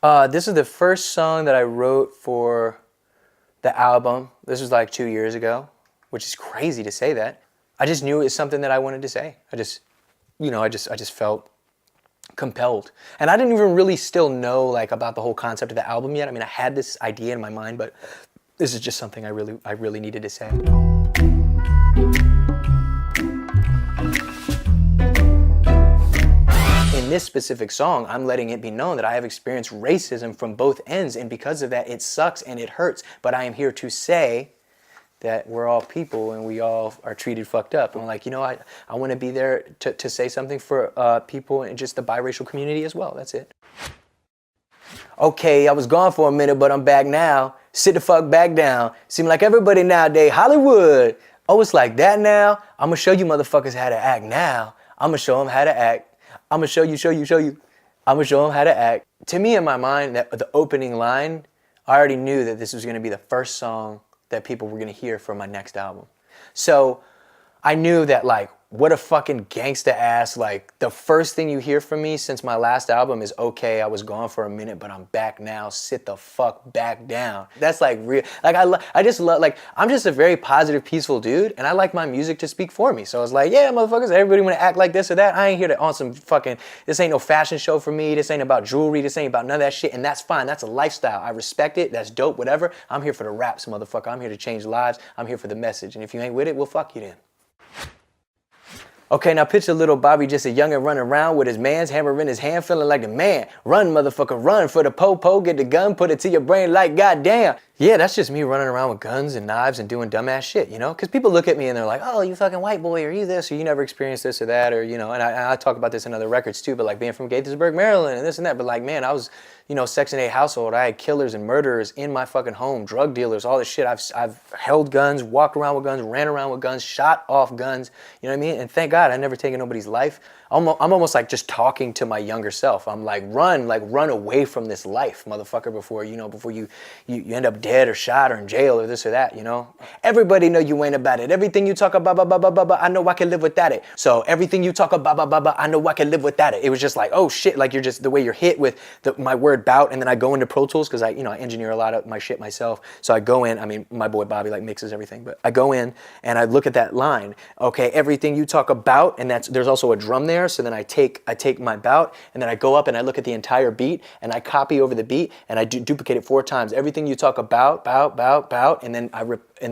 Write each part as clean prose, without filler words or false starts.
This is the first song that I wrote for the album. This was like 2 years ago, which is crazy to say that. I just knew it was something that I wanted to say. I just felt compelled. And I didn't even really still know like about the whole concept of the album yet. I mean, I had this idea in my mind, but this is just something I really needed to say. In this specific song, I'm letting it be known that I have experienced racism from both ends, and because of that, it sucks and it hurts. But I am here to say that we're all people and we all are treated fucked up. And I'm like, I want to be there to say something for people in just the biracial community as well. That's it. Okay, I was gone for a minute, but I'm back now. Sit the fuck back down. Seem like everybody nowadays, Hollywood. Oh, it's like that now? I'm gonna show you motherfuckers how to act now. I'm gonna show them how to act. I'm gonna show you. I'm gonna show them how to act. To me, in my mind, the opening line, I already knew that this was gonna be the first song that people were gonna hear for my next album. So I knew that, like, what a fucking gangsta ass, like, the first thing you hear from me since my last album is, okay, I was gone for a minute, but I'm back now, sit the fuck back down. That's like real, like, I just love, like, I'm just a very positive, peaceful dude, and I like my music to speak for me. So I was like, yeah, motherfuckers, everybody wanna act like this or that. I ain't here to on some fucking, this ain't no fashion show for me, this ain't about jewelry, this ain't about none of that shit, and that's fine, that's a lifestyle. I respect it, that's dope, whatever. I'm here for the raps, motherfucker. I'm here to change lives. I'm here for the message, and if you ain't with it, well, fuck you then. Okay, now picture little Bobby, just a youngin' running around with his man's hammer in his hand, feeling like a man. Run, motherfucker, run for the po-po, get the gun, put it to your brain like goddamn. Yeah, that's just me running around with guns and knives and doing dumbass shit, Because people look at me and they're like, oh, you fucking white boy, or you this, or you never experienced this or that, or, and I talk about this in other records too, but like being from Gaithersburg, Maryland, and this and that, but like, man, I was, Section 8 household. I had killers and murderers in my fucking home, drug dealers, all this shit. I've held guns, walked around with guns, ran around with guns, shot off guns, you know what I mean? And thank God I never taken nobody's life. I'm almost like just talking to my younger self. I'm like, run away from this life, motherfucker, before you end up dead or shot or in jail or this or that, Everybody know you ain't about it. Everything you talk about, I know I can live without it. So everything you talk about, I know I can live without it. It was just like, oh shit, like you're just, the way you're hit with my word bout, and then I go into Pro Tools, because I engineer a lot of my shit myself. So I go in, I mean, my boy Bobby like mixes everything, but I go in and I look at that line. Okay, everything you talk about, and there's also a drum there. So then I take my bout, and then I go up and I look at the entire beat, and I copy over the beat, and I duplicate it 4 times. Everything you talk about, bout, and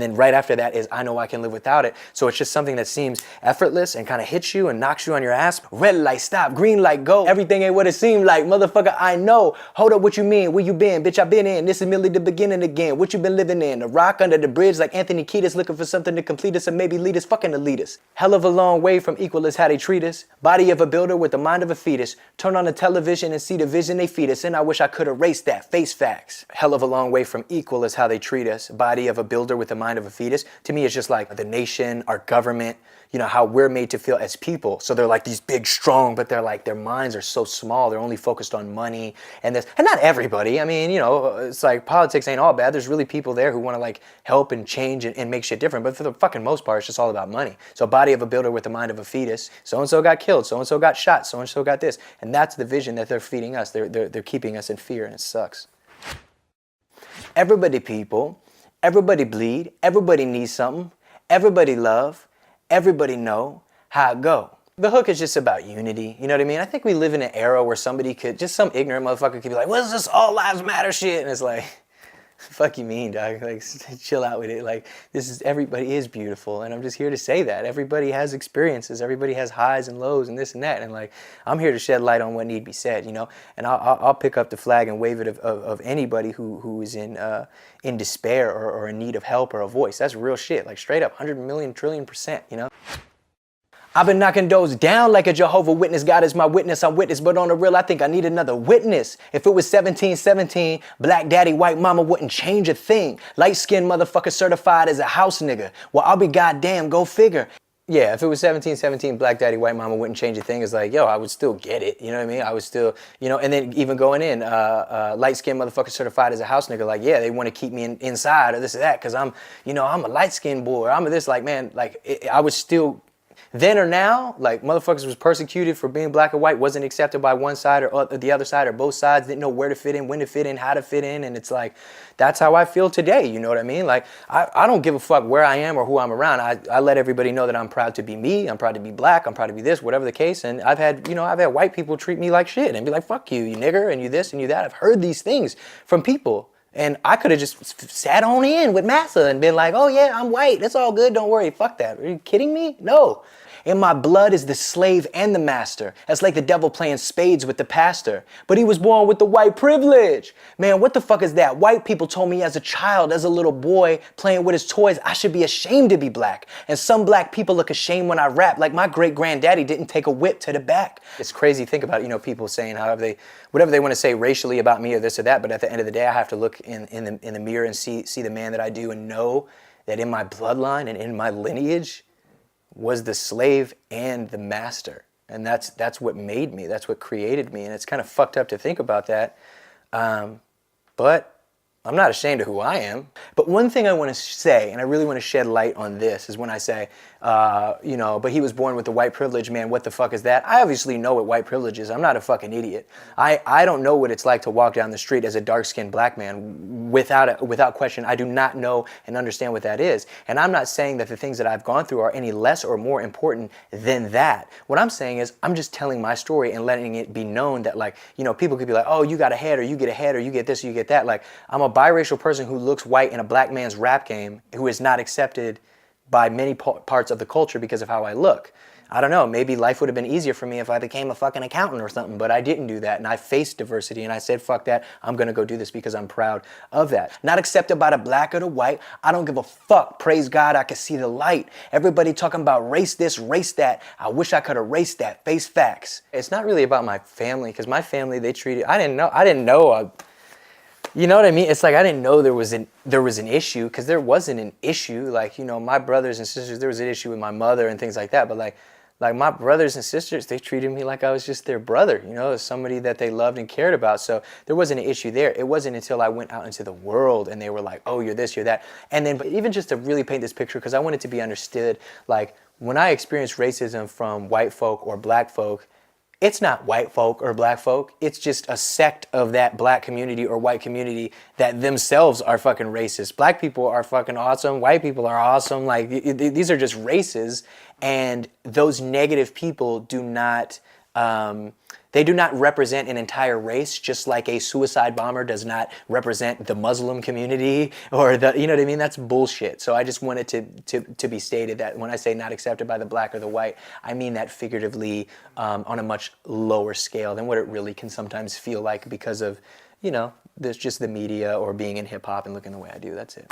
then right after that is I know I can live without it. So it's just something that seems effortless and kind of hits you and knocks you on your ass. Red light stop, green light go. Everything ain't what it seemed like, motherfucker. I know. Hold up, what you mean? Where you been, bitch? I been in. This is merely the beginning again. What you been living in? The rock under the bridge, like Anthony Kiedis, looking for something to complete us and maybe lead us. Fucking elite us. Hell of a long way from equal is how they treat us. Body of a builder with the mind of a fetus. Turn on the television and see the vision they feed us, and I wish I could erase that. Face facts. Hell of a long way from equal is how they treat us. Body of a builder with the mind of a fetus. To me, it's just like the nation, our government, how we're made to feel as people. So they're like these big, strong, but they're like, their minds are so small. They're only focused on money and this. And not everybody. I mean, it's like politics ain't all bad. There's really people there who want to like help and change and make shit different. But for the fucking most part, it's just all about money. So body of a builder with the mind of a fetus. So-and-so got killed. So-and-so got shot. So-and-so got this. And that's the vision that they're feeding us. They're keeping us in fear, and it sucks. Everybody people. Everybody bleed. Everybody needs something. Everybody love. Everybody know how it go. The hook is just about unity, you know what I mean? I think we live in an era where somebody could, just some ignorant motherfucker could be like, what is this all lives matter shit? And it's like, fuck you mean, dog? Like, chill out with it. Like, everybody is beautiful, and I'm just here to say that. Everybody has experiences. Everybody has highs and lows and this and that, and like, I'm here to shed light on what need to be said, And I'll pick up the flag and wave it of anybody who is in despair or in need of help or a voice. That's real shit, like straight up, 100 million trillion %, I've been knocking doors down like a Jehovah Witness. God is my witness, I'm witness, but on the real, I think I need another witness. If it was 1717, black daddy, white mama wouldn't change a thing. Light-skinned motherfucker certified as a house nigga. Well, I'll be goddamn, go figure. Yeah, if it was 1717, black daddy, white mama wouldn't change a thing. It's like, yo, I would still get it. You know what I mean? I would still, and then even going in, light-skinned motherfucker certified as a house nigga. Like, yeah, they want to keep me inside or this or that because I'm a light-skinned boy. I'm this, like, man, like, I would still Then or now, like motherfuckers was persecuted for being black or white, wasn't accepted by one side or the other side or both sides, didn't know where to fit in, when to fit in, how to fit in. And it's like, that's how I feel today. You know what I mean? Like, I don't give a fuck where I am or who I'm around. I let everybody know that I'm proud to be me. I'm proud to be black. I'm proud to be this, whatever the case. And I've had white people treat me like shit and be like, fuck you, you nigger, and you this and you that. I've heard these things from people. And I could have just sat on in with massa and been like, oh yeah, I'm white. It's all good. Don't worry. Fuck that. Are you kidding me? No. In my blood is the slave and the master. That's like the devil playing spades with the pastor. But he was born with the white privilege. Man, what the fuck is that? White people told me as a child, as a little boy, playing with his toys, I should be ashamed to be black. And some black people look ashamed when I rap, like my great granddaddy didn't take a whip to the back. It's crazy. Think about, people saying whatever they want to say racially about me or this or that. But at the end of the day, I have to look in the mirror and see the man that I do and know that in my bloodline and in my lineage was the slave and the master. And that's what made me. That's what created me. And it's kind of fucked up to think about that. But I'm not ashamed of who I am. But one thing I want to say, and I really want to shed light on this, is when I say, but he was born with the white privilege, man, what the fuck is that? I obviously know what white privilege is. I'm not a fucking idiot. I don't know what it's like to walk down the street as a dark-skinned black man without question. I do not know and understand what that is. And I'm not saying that the things that I've gone through are any less or more important than that. What I'm saying is I'm just telling my story and letting it be known that, like, people could be like, oh, you got ahead, or you get ahead, or you get this, or you get that. Like, I'm a biracial person who looks white in a black man's rap game, who is not accepted by many parts of the culture because of how I look. I don't know, maybe life would have been easier for me if I became a fucking accountant or something, but I didn't do that, and I faced diversity, and I said, fuck that, I'm gonna go do this because I'm proud of that. Not accepted by the black or the white, I don't give a fuck. Praise God, I can see the light. Everybody talking about race this, race that. I wish I could erase that, face facts. It's not really about my family, because my family, they treated, I didn't know. You know what I mean? It's like I didn't know there was an issue, because there wasn't an issue. Like, my brothers and sisters, there was an issue with my mother and things like that. But like my brothers and sisters, they treated me like I was just their brother, as somebody that they loved and cared about. So there wasn't an issue there. It wasn't until I went out into the world and they were like, oh, you're this, you're that. And then, but even just to really paint this picture, because I want it to be understood, like when I experienced racism from white folk or black folk, it's not white folk or black folk. It's just a sect of that black community or white community that themselves are fucking racist. Black people are fucking awesome. White people are awesome. Like, these are just races. And those negative people do not represent an entire race, just like a suicide bomber does not represent the Muslim community or you know what I mean? That's bullshit. So I just wanted to be stated that when I say not accepted by the black or the white, I mean that figuratively on a much lower scale than what it really can sometimes feel like because of, there's just the media or being in hip hop and looking the way I do. That's it.